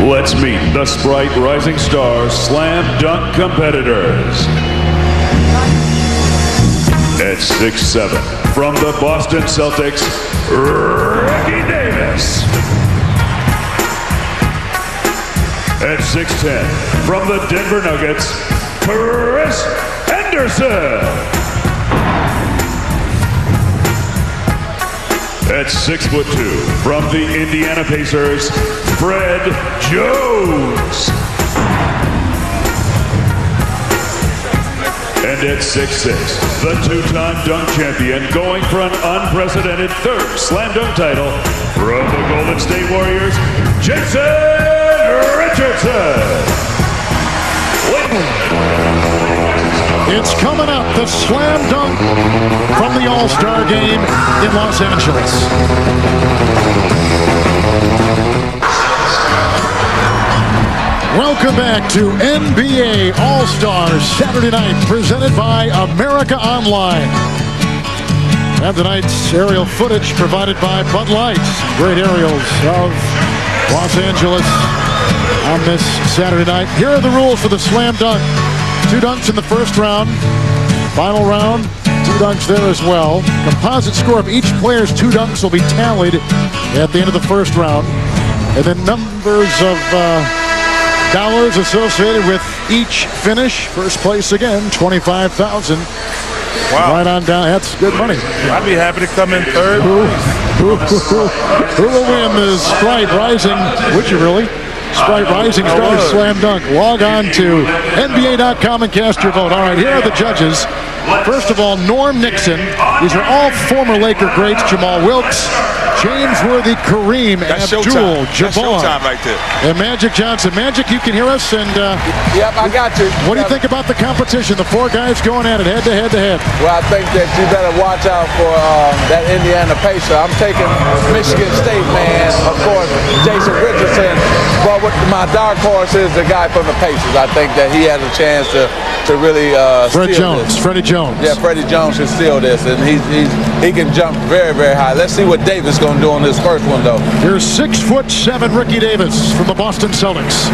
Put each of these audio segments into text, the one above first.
Let's meet the Sprite Rising Stars Slam Dunk competitors. At 6'7", from the Boston Celtics, Ricky Davis. At 6'10", from the Denver Nuggets, Chris Henderson. At 6'2", from the Indiana Pacers, Fred Jones. And at 6'6", the two-time dunk champion, going for an unprecedented third slam dunk title from the Golden State Warriors, Richardson. It's coming up, the slam dunk from the All-Star game in Los Angeles. Welcome back to NBA All-Stars Saturday night, presented by America Online. And tonight's aerial footage provided by Bud Light. Great aerials of Los Angeles on this Saturday night. Here are the rules for the slam dunk. 2 dunks in the first round. Final round, 2 dunks there as well. Composite score of each player's 2 dunks will be tallied at the end of the first round. And then numbers of dollars associated with each finish. First place again, $25,000. Wow. Right on down. That's good money. I'd be happy to come in third. Who will win the Sprite Rising? Would you really? Sprite Rising Stars Slam Dunk. Log on to NBA.com and cast your vote. All right, here are the judges. First of all, Norm Nixon. These are all former Laker greats. Jamal Wilkes, James Worthy, Kareem Abdul-Jabbar. That's showtime right there. And Magic Johnson. Magic, you can hear us. And yep, I got you. What do you think about the competition? The 4 guys going at it head to head to head. Well, I think that you better watch out for that Indiana Pacer. I'm taking Michigan State, man. Of course, Jason Richardson. But what my dark horse is the guy from the Pacers. I think that he has a chance to really Freddie steal Jones. this. Freddie Jones. Yeah, Freddie Jones can steal this, and he can jump very, very high. Let's see what Davis going to do on this first one, though. Here's 6'7" Ricky Davis from the Boston Celtics.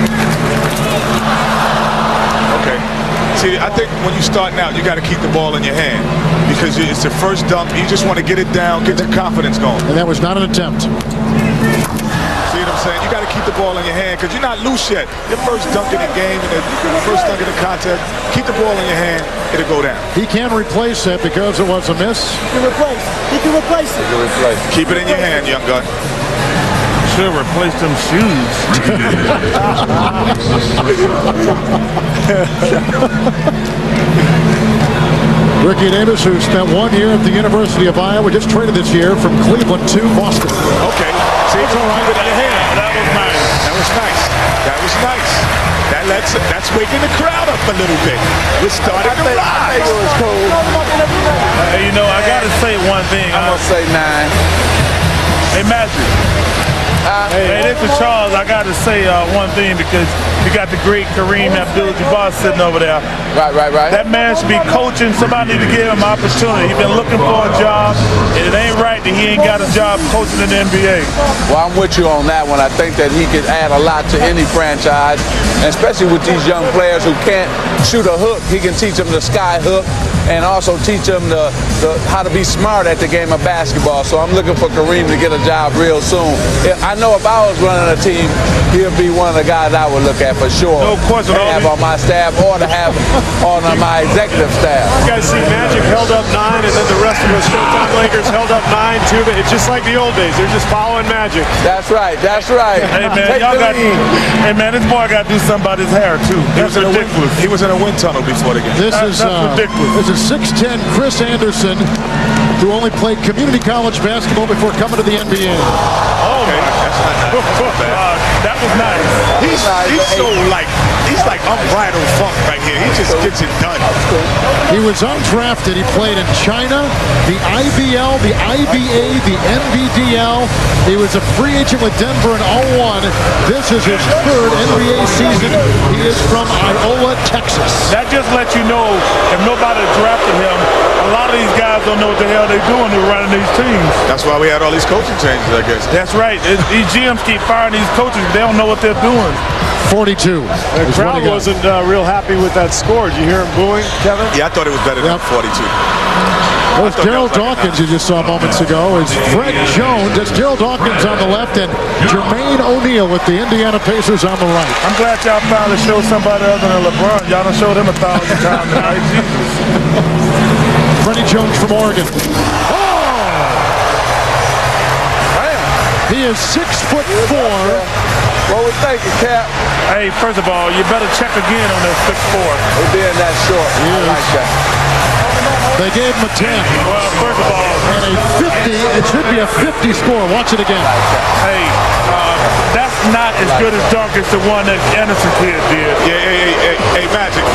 Okay. See, I think when you're starting out, you got to keep the ball in your hand because it's the first dunk. You just want to get it down, get your confidence going. And that was not an attempt. See what I'm saying? You got to keep the ball in your hand because you're not loose yet. Your first dunk in the game, and the first dunk in the contest, keep the ball in your hand, it'll go down. He can replace it because it was a miss. He can replace it. He can replace it. Keep it in your hand, young gun. Should have replaced them shoes. Ricky Davis, who spent 1 year at the University of Iowa, just traded this year from Cleveland to Boston. Okay. See, it's all right. Keep it in your hand. That was nice. That was nice. That was nice. That's waking the crowd up a little bit. We're starting to rise. It was cool. You know, I got to say one thing. I'm going to say 9. Hey, Magic. Hey, this is Charles. I got to say one thing because you got the great Kareem Abdul-Jabbar sitting over there. Right. That man should be coaching. Somebody need to give him an opportunity. He's been looking for a job, and it ain't right that he ain't got a job coaching in the NBA. Well, I'm with you on that one. I think that he could add a lot to any franchise, and especially with these young players who can't shoot a hook. He can teach them the sky hook and also teach them how to be smart at the game of basketball. So I'm looking for Kareem to get a job real soon. I know if I was running a team, he'll be one of the guys I would look at for sure. No question. To have on my staff or to have on my executive staff. You guys see Magic held up 9, and then the rest of the Showtime Lakers held up 9 too. But it's just like the old days. They're just following Magic. That's right. Hey man, y'all got. Hey man, this boy got to do something about his hair too. That's ridiculous. He was in a wind tunnel before the game. That's ridiculous. This is 6'10" Chris Anderson, who only played community college basketball before coming to the NBA. Oh, okay. That's not bad. That was nice. He's so light. He's He's like unbridled funk right here. He just gets it done. He was undrafted. He played in China, the IBL, the IBA, the NBDL. He was a free agent with Denver in 01. This is his third NBA season. He is from Iola, Texas. That just lets you know if nobody drafted him, a lot of these guys don't know what the hell they're doing who are running these teams. That's why we had all these coaching changes, I guess. That's right. These GMs keep firing these coaches. They don't know what they're doing. 42. The crowd wasn't real happy with that score. Did you hear him booing, Kevin? Yeah, I thought it was better than 42. Well, it's Daryl Dawkins you just saw moments ago. It's Fred Jones. It's Daryl Dawkins on the left and Jermaine O'Neal with the Indiana Pacers on the right. I'm glad y'all finally showed somebody other than LeBron. Y'all done showed him 1,000 times tonight. Jesus. Freddie Jones from Oregon. Oh! He is 6'4". What we thinking, Cap? Hey, first of all, you better check again on that 6'4". We're being that short. I like that. They gave him a 10. Well, first of all, And a 50. It should be a 50 score. Watch it again. hey, that's not as good as dunk as the one that Anderson kid did. Yeah, hey, Magic.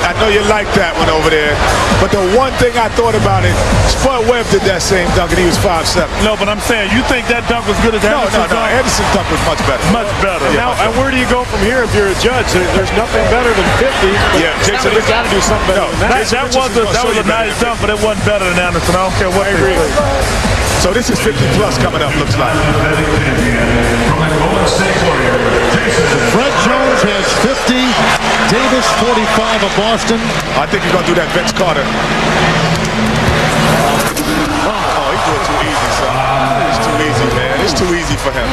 I know you like that one over there, but the one thing I thought about it, Spud Webb did that same dunk and he was 5'7". No, but I'm saying, you think that dunk was good as Anderson's No. dunk? Anderson's dunk was much better. Much better. Yeah. Now, and where do you go from here if you're a judge? There's nothing better than 50. Yeah, Jason, somebody's got to do something better than that. That was a nice dunk, but it wasn't better than Anderson. I don't care what I they agree. say. So this is 50 plus coming up, looks like. Fred Jones has 50. Davis 45 of Boston. I think you're going to do that Vince Carter. Oh, he do it too easy, son. It's too easy, man. It's too easy for him.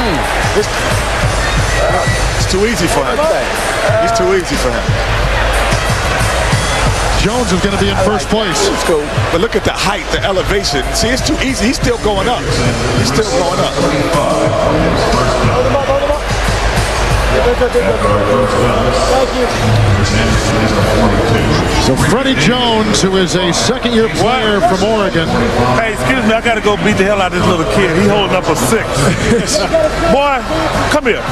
It's too easy for him. It's too easy for him. Jones is going to be in first place. It's cool. But look at the height, the elevation. See, it's too easy. He's still going up. He's still going up. So Freddie Jones, who is a second-year player from Oregon. Hey, excuse me, I got to go beat the hell out of this little kid. He holding up a 6. Boy, come here.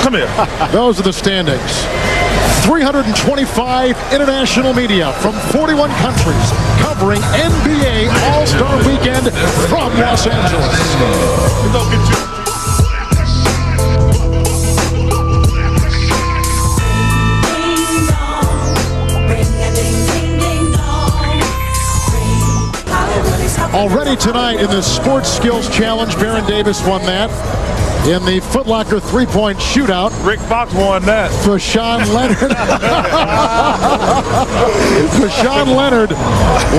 Come here. Those are the standings. 325 international media from 41 countries covering NBA All-Star Weekend from Los Angeles. Already tonight in the Sports Skills Challenge, Baron Davis won that. In the Foot Locker three-point shootout, Rick Fox won that. Fashawn Leonard. Fashawn Leonard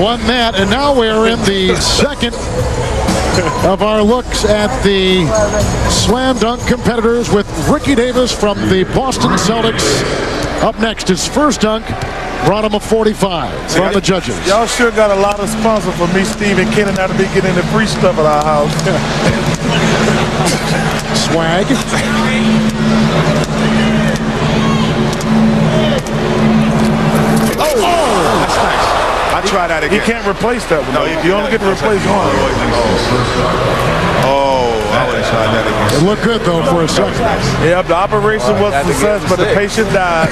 won that. And now we're in the second of our looks at the slam dunk competitors with Ricky Davis from the Boston Celtics. Up next, his first dunk brought him a 45 from the judges. Y'all sure got a lot of sponsors for me, Steve, and Ken, and now to be getting the free stuff at our house. Swag. That's nice. I'll try that He again. can't replace that one. No, You only get to replace one. I would have tried that again. It looked good, though, for a second. Yeah, the operation was a success, but the patient died.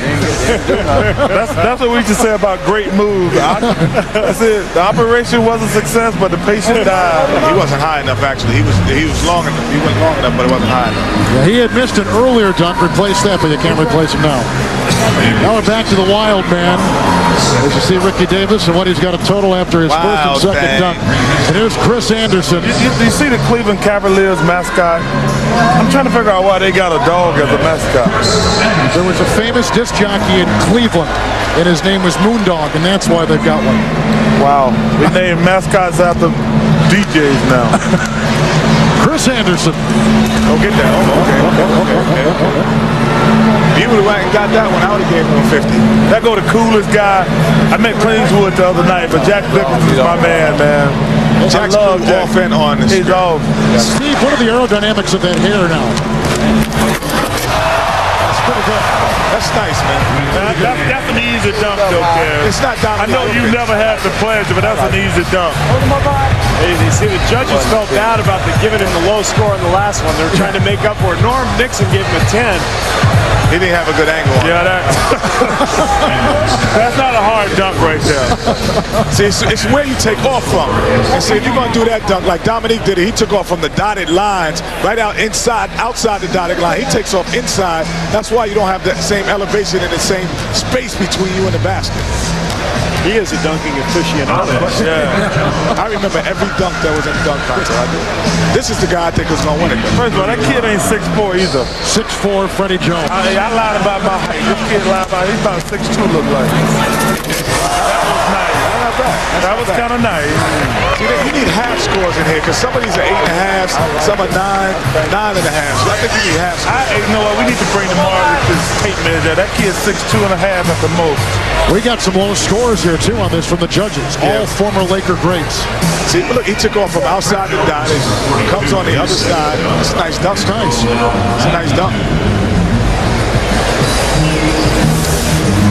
That's what we used to say about great moves. That's it. The operation was a success, but the patient died. He wasn't high enough, actually. He was long enough. He went long enough, but it wasn't high enough. Yeah, he had missed an earlier dunk. Replace that, but you can't replace him now. Now we're back to the wild man. As you see Ricky Davis and what he's got a total after his first and second dunk. And here's Chris Anderson. You see the Cleveland Cavaliers mascot? I'm trying to figure out why they got a dog as a mascot. There was a famous disc jockey in Cleveland, and his name was Moondog, and that's why they've got one. Wow. They name mascots after DJs now. Chris Anderson. Go get that. Okay. If you would have went and got that one, I would have gave him a 50. That go the coolest guy. I met Kingswood the other night, but Jack Dickinson is my man. Jack's I love Jack. off and on the He's street. off. Steve, what are the aerodynamics of that hair now? That's pretty good. That's nice, man. That's an easy dunk, though, Kev. It's not I know you never had the pleasure, but that's an easy dunk. You see, the judges felt bad about giving him the low score in the last one. They were trying to make up for it. Norm Nixon gave him a 10. He didn't have a good angle on Yeah, that's not a hard dunk right there. See, it's where you take off from. And see, if you're going to do that dunk like Dominique did it, he took off from the dotted lines right out outside the dotted line. He takes off inside. That's why you don't have that same elevation and the same space between you and the basket. He is a dunking aficionado. Yeah. I remember every dunk that was in the dunk contest. This is the guy I think was going to win it. First of all, that kid ain't 6'4" either. 6'4", Freddie Jones. I lied about my height. This kid lied about he's about 6'2" look like. That was kind of nice. See, you need half scores in here because some of these are 8.5, some are 9.5. So I think you need half scores. You know what? We need to bring tomorrow with this tape measure. That kid's 6'2.5" at the most. We got some low scores here too on this from the judges. All former Laker greats. See, look, he took off from outside the dot. He comes on the other side. It's a nice dunk. It's nice. It's a nice dunk.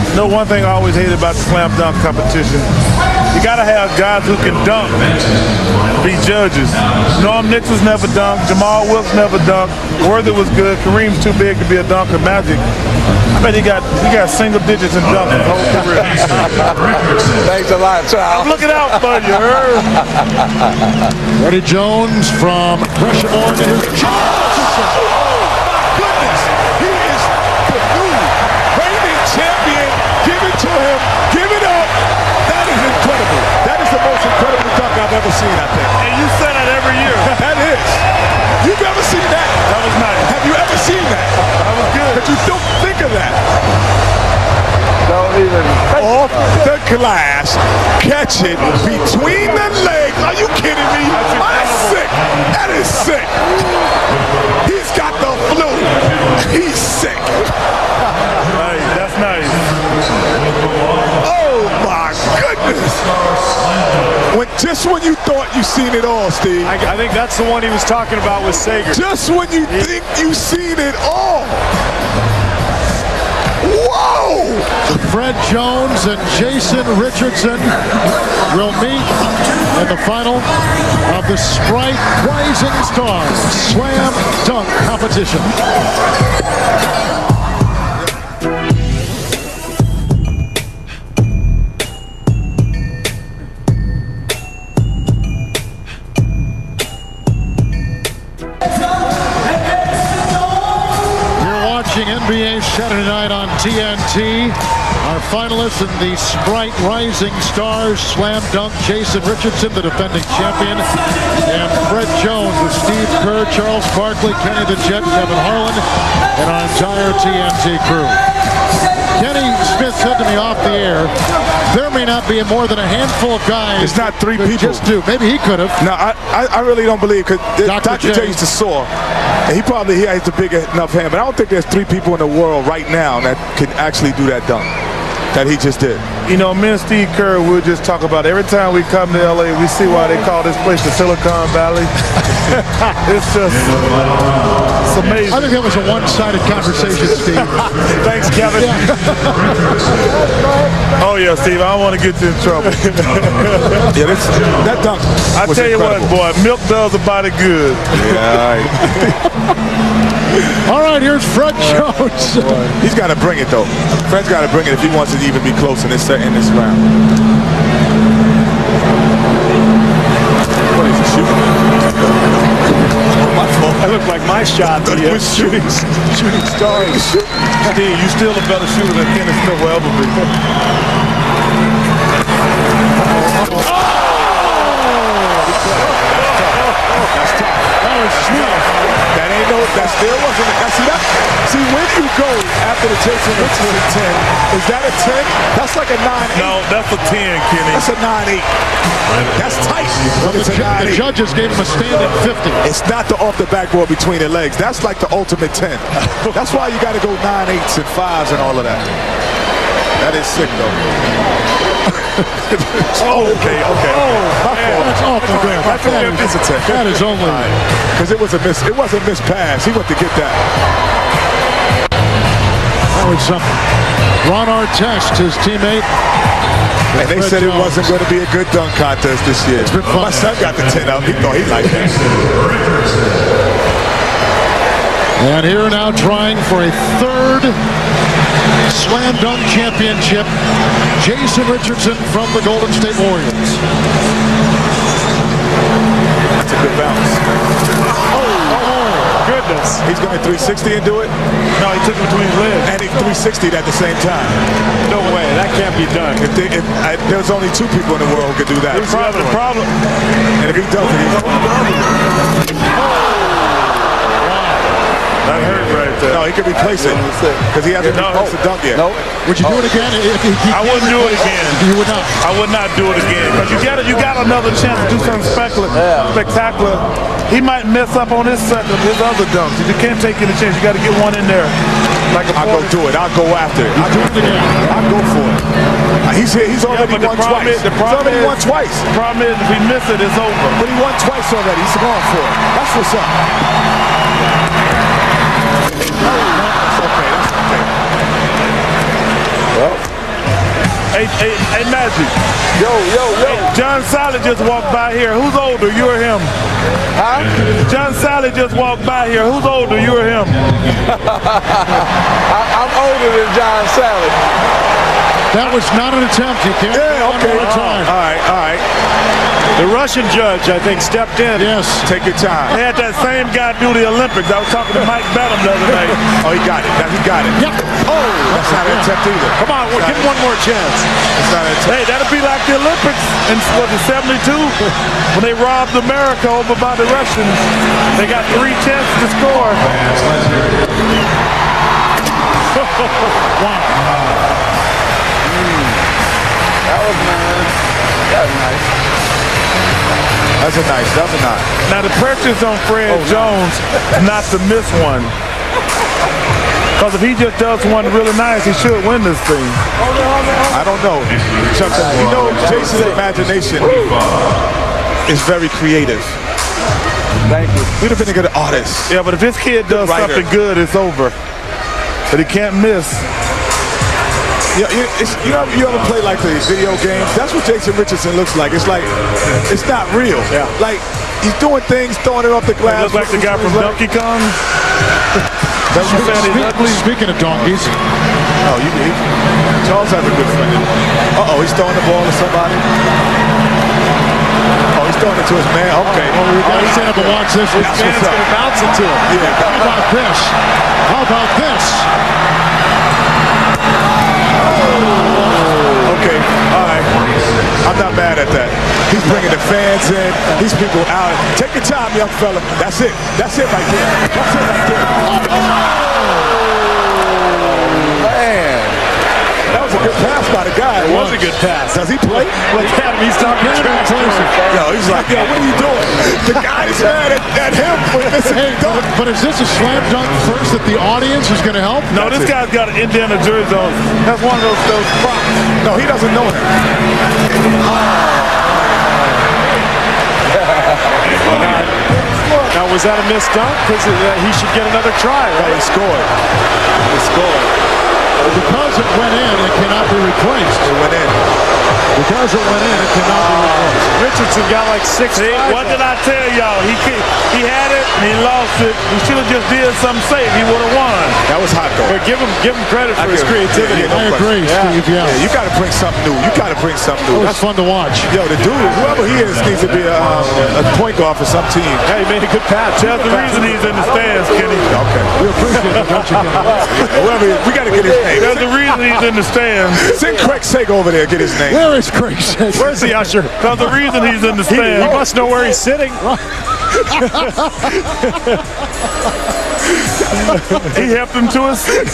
You know, one thing I always hated about the slam dunk competition, you gotta have guys who can dunk be judges. Norm Nixon's never dunked, Jamal Wilkes never dunked, Worthy was good, Kareem's too big to be a dunker, Magic. I bet he got single digits in dunk his whole career. Thanks a lot, Charles. I'm looking out for you, heard? Freddie Jones from Rushmore to his Goodness, he is the new reigning champion. Give it to him. Give it up. That is incredible. That is the most incredible dunk I've ever seen, I think. And you say that every year. That is. You've ever seen that? That was nice. Have you ever seen that? That was good. But you don't think of that. Don't even think Off the glass, catch it between the legs. Are you kidding me? That's sick. That is sick. He's got the flu. He's sick. Hey, that's nice. Oh my goodness. Just when you thought you seen it all, Steve. I think that's the one he was talking about with Sager. Just when you think you seen it all. Whoa! Fred Jones and Jason Richardson will meet in the final of the Sprite Rising Stars Slam Dunk Competition. NBA Saturday night on TNT. Our finalists in the Sprite Rising Stars Slam Dunk, Jason Richardson, the defending champion, and Fred Jones with Steve Kerr, Charles Barkley, Kenny the Jet, Kevin Harlan, and our entire TNT crew. Kenny Smith said to me off the air, there may not be more than a handful of guys. It's not three people. Just do. Maybe he could have. No, I really don't believe, because Dr. J used to soar. And he has a big enough hand, but I don't think there's three people in the world right now that can actually do that dunk that he just did. You know, me and Steve Kerr, we'll just talk about it. Every time we come to LA, we see why they call this place the Silicon Valley. It's just, it's amazing. I think that was a one-sided conversation, Steve. Thanks, Kevin. Yeah. Oh, yeah, Steve, I don't want to get you in trouble. Yeah, that dunk I was tell you incredible. what, boy, milk does a body good. Yeah, all right. All right, here's Fred Jones. He's got to bring it, though. Fred's got to bring it if he wants to even be close in this round. What is he shooting? My fault. That looked like my shot. He was shooting stars. Steve, you still a better shooter than Kenny Smith will ever be. That still wasn't. See, when you go after the Jason Richardson 10, is that a 10? That's like a 9-8. No, that's a 10, Kenny. That's a 9-8. That's tight. It's a The 9-8. judges gave him a standing 50. It's not the off the backboard between the legs. That's like the ultimate 10. That's why you got to go 9-8s and 5s and all of that. That is sick, though. Oh, okay. That's awful good. That is only because it was a miss. It was a missed pass. He went to get that. that was something. Ron Artest, his teammate. And they said it wasn't going to be a good dunk contest this year. My son got the 10 up. He thought he liked it. And here now trying for a third slam dunk championship, Jason Richardson from the Golden State Warriors. That's a good bounce. Goodness. He's going to 360 and do it? No, he took it between his legs. And he 360'd at the same time. No way. That can't be done. There's only 2 people in the world who could do that. The problem. And if he does it, he's... That hurt right there. No, he could replace it because he hasn't replaced the dunk yet. Nope. Would you do it again? I wouldn't do it again. You would not. I would not do it again because you got another chance to do something spectacular. He might mess up on his second, his other dunks. You can't take any chance. You got to get one in there. I'll go do it. I'll go after it. I'll go for it. He's already won twice. He's already won twice. The problem is if we miss it, it's over. But he won twice already. He's going for it. That's what's up. Hey, Magic. Yo. John Solid just walked by here. Who's older, you or him? Huh? John Solid just walked by here. Who's older, you or him? I'm older than John Salad. That was not an attempt. You can't. Yeah, okay. Time. All right. The Russian judge, I think, stepped in. Yes. Take your time. They had that same guy do the Olympics. I was talking to Mike Bellum the other night. Oh, he got it. He got it. Yep. Oh, that's not an attempt either. Come on, give him one more chance. It's not an attempt. Hey, that'll be like the Olympics in, was it 72? When they robbed America over by the Russians. They got 3 chances to score. Wow. That was nice. That's a nice. Now the pressure's on Fred Jones not to miss one. Because if he just does one really nice, he should win this thing. I don't know. Jason's imagination is very creative. Thank you. We'd have been a good artist. Yeah, but if his kid does something good, it's over. But he can't miss. You ever play like the video games? That's what Jason Richardson looks like. It's like, it's not real. Yeah. Like, he's doing things, throwing it off the glass. He looks like the guy from Donkey Kong. That's what I'm saying. He's ugly. Speaking of donkeys. Oh, Charles has a good friend. Uh-oh, he's throwing the ball to somebody. Oh, he's throwing it to his man. Okay. Well, we got to stand up and watch this. His That's man's what's up. going to bounce it to him. Yeah. How about this? How about this? Okay, all right. I'm not mad at that. He's bringing the fans in. These people out. Take your time, young fella. That's it. That's it right there. That's it right there. Man. That was a good pass by the guy. It was a good pass. Does he play? Look at him. He's talking trash. Yo, he's like, yo, what are you doing? The guy's mad at him for missing Hey, the dunk. but is this a slam dunk first that the audience is going to help? No, this guy's got an Indiana jersey on. That's one of those props. No, he doesn't know him. Now, was that a missed dunk? Because he should get another try, right? He scored. He scored. Because it went in, it cannot be replaced. It went in. Because it went in, it cannot be replaced. Richardson got like 6 See, tries. what did I tell y'all? He had it and he lost it. He should have just did something safe. He would have won. That was hot, though. But give him credit for his give him- creativity. yeah, I agree, Steve, Yeah, you got to bring something new. You got to bring something new. It was fun to watch. Yo, the dude, whoever he is, needs to be a point guard for some team. Hey, he made a good pass. That's the reason he's in the stands, Kenny. Okay. We appreciate it, don't you, Kenny? Whoever he is, we got to get his name. That's the reason he's in the stands. Send Craig Sager over there, get his name. Where is Craig Sager? Where's the usher? That's the reason he's in the He stands. must know where he's sitting. He helped him to his seat.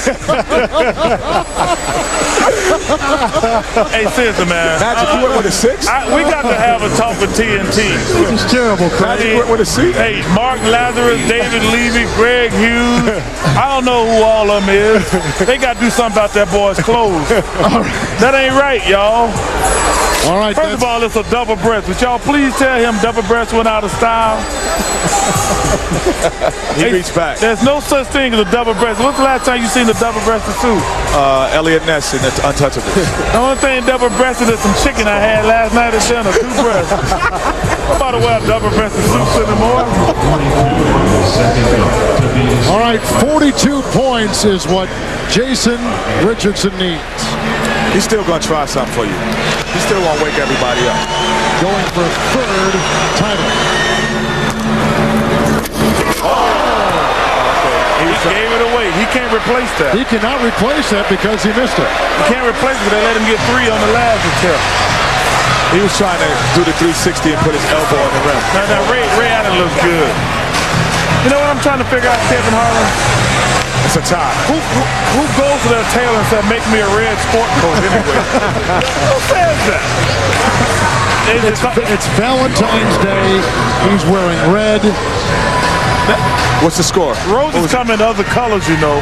Hey, seriously, man. Magic, you went with a 6? We got to have a talk with TNT. This is terrible, Craig. Magic went with a 6? Hey, Mark Lazarus, David Levy, Greg Hughes. I don't know who all of them is. They got to do something about that boy's clothes. That ain't right, y'all. All right. First of all, it's a double breast. Would y'all please tell him double breast went out of style? He reached back. There's no such thing as a double breast. When's the last time you seen a double-breasted suit? Elliot Ness in the Untouchables. The only thing double-breasted is some chicken I had last night at dinner. 2 breasts. I'm about to wear double-breasted suits anymore. All right, 42 points is what Jason Richardson needs. He's still going to try something for you. He still won't wake everybody up. Going for 3rd title. He gave it away. He can't replace that. He cannot replace that because he missed it. He can't replace it. They let him get 3 on the last attempt. He was trying to do the 360 and put his elbow on the rim. Now Ray Allen looks good. You know what I'm trying to figure out, Kevin Harlan? It's a tie. Who goes to their tailor and says, make me a red sport coat anyway? Who says that? It's Valentine's Day. He's wearing red. What's the score? Roses come in other colors, you know.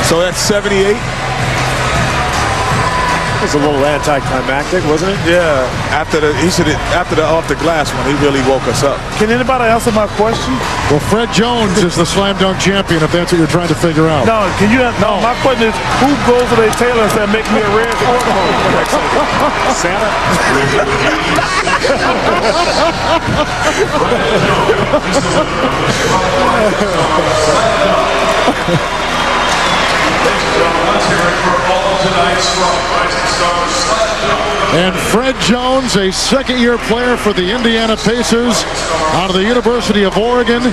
So that's 78. It was a little anticlimactic, wasn't it? Yeah. After the off the glass one, he really woke us up. Can anybody answer my question? Well, Fred Jones is the slam dunk champion, if that's what you're trying to figure out. No, can you? No, my question is, who goes to their tailor and says, make me a red sport coat? Santa? And Fred Jones, a second-year player for the Indiana Pacers out of the University of Oregon.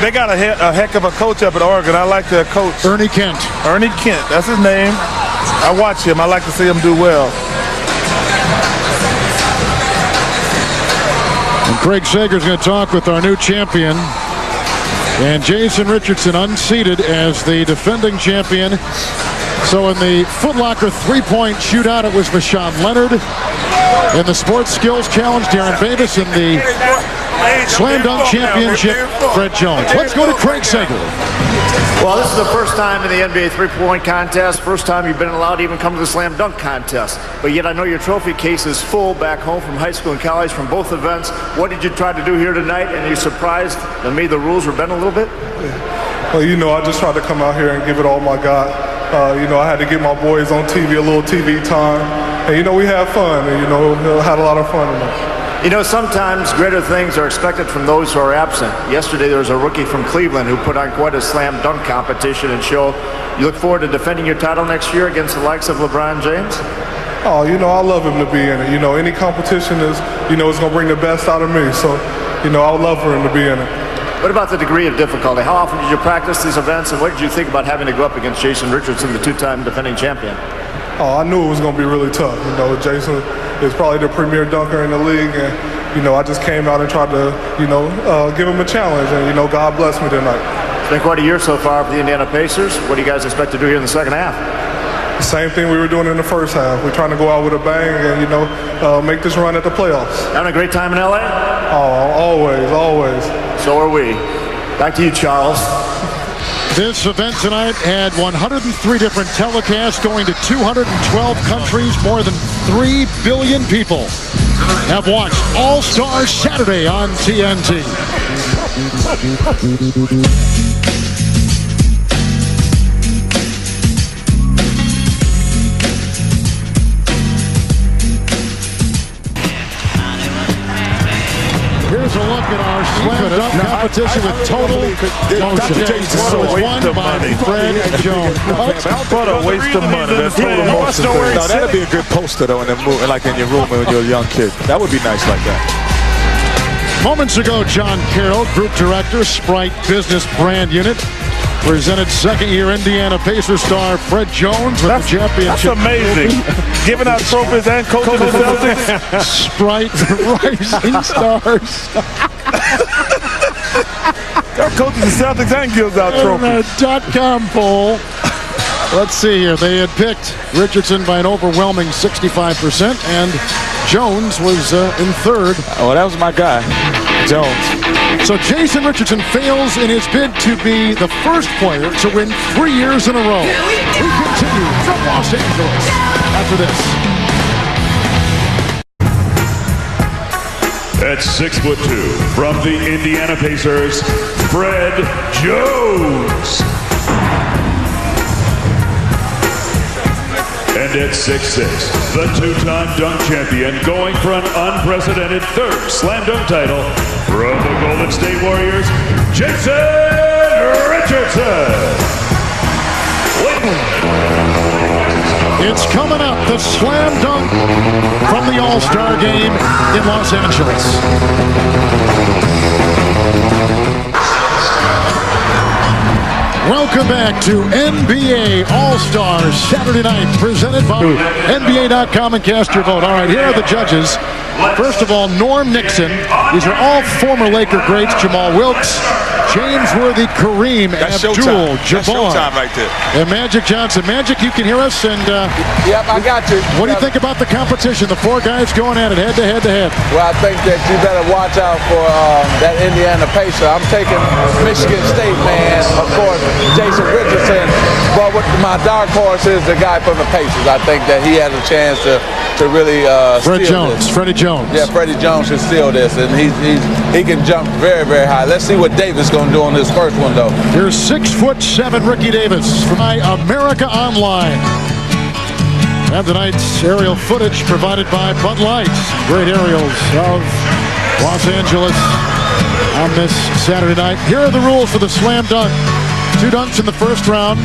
They got a heck of a coach up at Oregon. I like their coach. Ernie Kent. Ernie Kent, that's his name. I watch him. I like to see him do well. And Craig Sager's going to talk with our new champion. And Jason Richardson unseated as the defending champion. So in the Foot Locker three-point shootout, it was Vashawn Leonard. In the Sports Skills Challenge, Darren Davis. In the Slam Dunk Championship, Fred Jones. Let's go to Craig Sager. Well, this is the first time in the NBA three-point contest, first time you've been allowed to even come to the Slam Dunk contest. But yet I know your trophy case is full back home from high school and college from both events. What did you try to do here tonight? And are you surprised that maybe the rules were bent a little bit? Well, you know, I just tried to come out here and give it all my God. You know, I had to get my boys on TV, a little TV time. And, you know, we had fun. And, you know, had a lot of fun tonight. You know, sometimes greater things are expected from those who are absent. Yesterday, there was a rookie from Cleveland who put on quite a slam dunk competition and show. You look forward to defending your title next year against the likes of LeBron James? Oh, you know, I love him to be in it. You know, any competition is, you know, it's going to bring the best out of me. So, you know, I would love for him to be in it. What about the degree of difficulty? How often did you practice these events, and what did you think about having to go up against Jason Richardson, the two-time defending champion? Oh, I knew it was going to be really tough. You know, Jason is probably the premier dunker in the league, and, you know, I just came out and tried to, you know, give him a challenge, and, you know, God bless me tonight. It's been quite a year so far for the Indiana Pacers. What do you guys expect to do here in the second half? The same thing we were doing in the first half. We're trying to go out with a bang and, you know, make this run at the playoffs. Having a great time in L.A.? Oh, always, always. So are we. Back to you, Charles. This event tonight had 103 different telecasts going to 212 countries. More than 3 billion people have watched All-Star Saturday on TNT. Here's a look at our slam dunk competition with total motion. Was won by Fred Jones. What a waste of money. That's total motion. No, that'd be a good poster, though, like in your room when you're a young kid. That would be nice like that. Moments ago, John Carroll, Group Director, Sprite Business Brand Unit, presented second-year Indiana Pacers star Fred Jones with the championship. That's amazing. Giving out trophies and coaching the Celtics. Sprite Rising Stars. They're coaching the Celtics and gives out trophies. .com poll. Let's see here. They had picked Richardson by an overwhelming 65%, and Jones was in third. Oh, that was my guy, Jones. So Jason Richardson fails in his bid to be the first player to win 3 years in a row. We continue from Los Angeles after this. At 6'2", from the Indiana Pacers, Fred Jones. And at 6'6", the two-time dunk champion, going for an unprecedented third slam dunk title from the Golden State Warriors, Richardson. It's coming up, the slam dunk from the All-Star game in Los Angeles. Welcome back to NBA All-Stars Saturday night, presented by NBA.com, and cast your vote. All right, here are the judges. First of all, Norm Nixon. These are all former Laker greats. Jamal Wilkes, James Worthy, Kareem Abdul-Jabbar. That's showtime right there. And Magic Johnson. Magic, you can hear us? And Yep, I got you. What do you think about the competition? The four guys going at it head to head to head. Well, I think that you better watch out for that Indiana Pacer. I'm taking Michigan State, man. Of course, Jason Richardson. But what my dark horse is the guy from the Pacers. I think that he has a chance to really steal this. Freddie Jones. Yeah, Freddie Jones should steal this, and he can jump very, very high. Let's see what Davis going to do on this first one, though. Here's 6'7" Ricky Davis from America Online. And tonight's aerial footage provided by Bud Light. Great aerials of Los Angeles on this Saturday night. Here are the rules for the slam dunk. 2 dunks in the first round.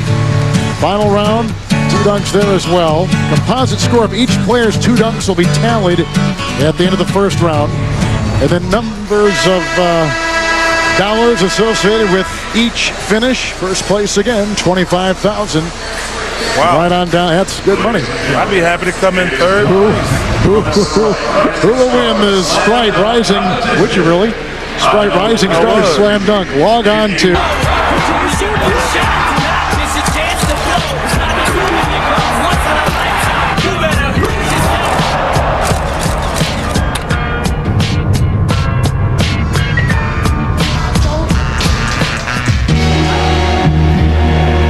Final round, 2 dunks there as well. Composite score of each player's 2 dunks will be tallied at the end of the first round. And then numbers of dollars associated with each finish. First place again, $25,000. Wow. Right on down. That's good money. I'd be happy to come in third. Who will win the Sprite Rising? Would you really? Sprite Rising Stars Slam Dunk. Log on to...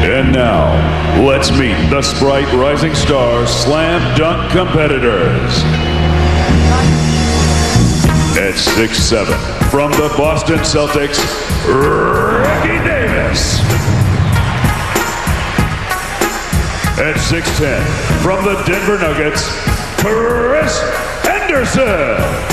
And now, let's meet the Sprite Rising Stars Slam Dunk competitors. At 6'7", from the Boston Celtics, Ricky Davis. At 6'10", from the Denver Nuggets, Chris Henderson.